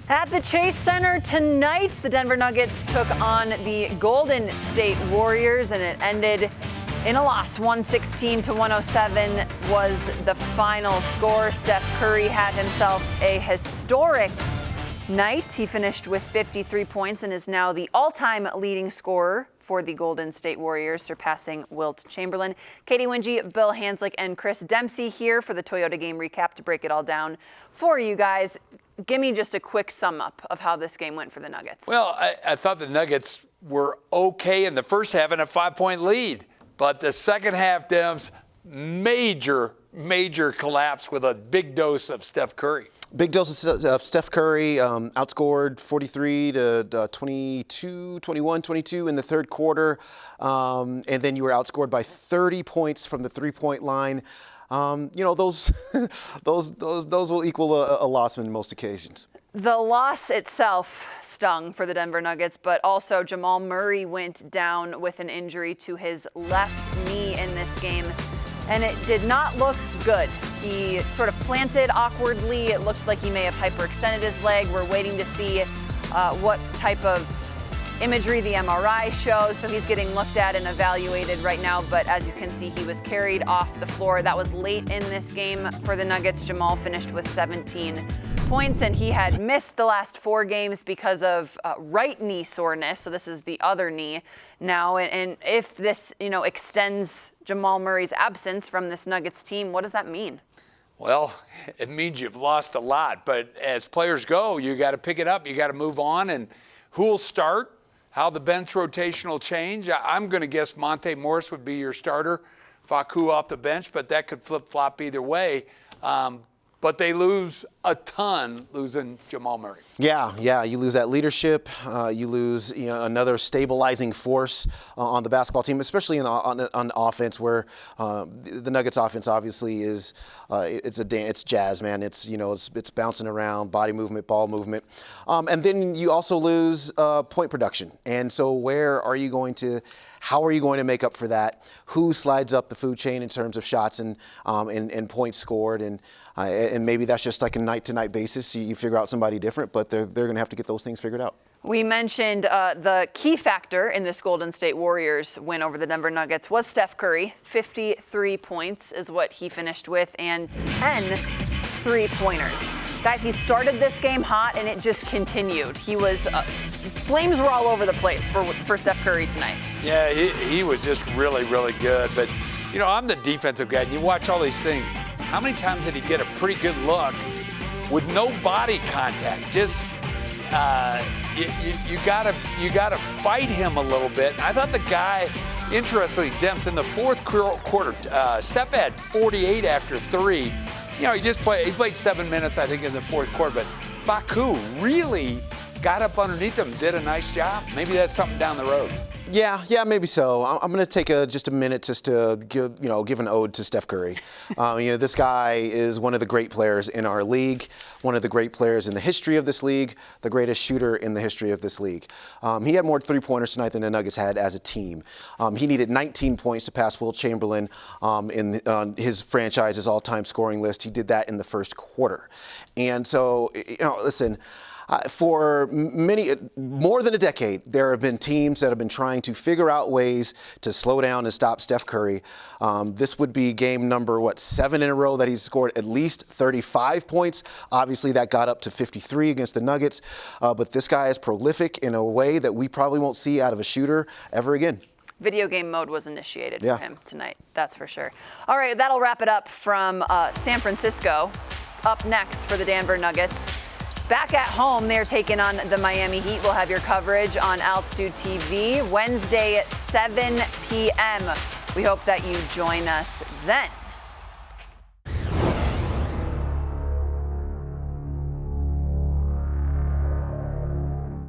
At the Chase Center tonight, the Denver Nuggets took on the Golden State Warriors, and it ended in a loss. 116-107 was the final score. Steph Curry had himself a historic night. He finished with 53 points and is now the all-time leading scorer for the Golden State Warriors, surpassing Wilt Chamberlain. Katie Winge, Bill Hanslick, and Chris Dempsey here for the Toyota game recap to break it all down for you guys. Give me just a quick sum up of how this game went for the Nuggets. Well, I thought the Nuggets were okay in the first half in a 5-point lead. But the second half, Dems, major collapse with a big dose of Steph Curry. Big dose of Steph Curry, outscored 43 to 22, 21, 22 in the third quarter. And then you were outscored by 30 points from the three-point line. Those will equal a loss in most occasions. The loss itself stung for the Denver Nuggets, but also Jamal Murray went down with an injury to his left knee in this game, and it did not look good. He sort of planted awkwardly. It looked like he may have hyperextended his leg. We're waiting to see what type of imagery the MRI shows, so he's getting looked at and evaluated right now. But as you can see, he was carried off the floor. That was late in this game for the Nuggets. Jamal finished with 17 points, and he had missed the last 4 games because of right knee soreness. So this is the other knee now. And if this, extends Jamal Murray's absence from this Nuggets team, what does that mean? Well, it means you've lost a lot. But as players go, you got to pick it up. You got to move on. And who'll start? How the bench rotation will change. I'm going to guess Monte Morris would be your starter. Facu off the bench, but that could flip-flop either way. But they lose a ton losing Jamal Murray. Yeah, you lose that leadership. You lose another stabilizing force on the basketball team, especially on offense, where the Nuggets offense obviously is it's jazz, man. It's bouncing around, body movement, ball movement, and then you also lose point production. And so how are you going to make up for that? Who slides up the food chain in terms of shots and points scored? And maybe that's just like a night-to-night basis. You figure out somebody different, but they're going to have to get those things figured out. We mentioned the key factor in this Golden State Warriors win over the Denver Nuggets was Steph Curry. 53 points is what he finished with, and 10 three-pointers. Guys, he started this game hot, and it just continued. Flames were all over the place for Steph Curry tonight. Yeah, he was just really good. But, I'm the defensive guy, and you watch all these things. How many times did he get a pretty good look with no body contact? Just you gotta fight him a little bit. I thought the guy, interestingly, Demps, in the fourth quarter, Steph had 48 after 3. He played 7 minutes, I think, in the fourth quarter. But Facu really got up underneath him, did a nice job. Maybe that's something down the road. Yeah, maybe so. I'm going to take just a minute just to give an ode to Steph Curry. This guy is one of the great players in our league, one of the great players in the history of this league, the greatest shooter in the history of this league. He had more three-pointers tonight than the Nuggets had as a team. He needed 19 points to pass Wilt Chamberlain in his franchise's all-time scoring list. He did that in the first quarter. And so, listen, for more than a decade, there have been teams that have been trying to figure out ways to slow down and stop Steph Curry. This would be game number, 7 in a row that he's scored at least 35 points. Obviously, that got up to 53 against the Nuggets. But this guy is prolific in a way that we probably won't see out of a shooter ever again. Video game mode was initiated for him tonight, that's for sure. All right, that'll wrap it up from San Francisco. Up next for the Denver Nuggets. Back at home, they're taking on the Miami Heat. We'll have your coverage on Altitude TV Wednesday at 7 p.m. We hope that you join us then.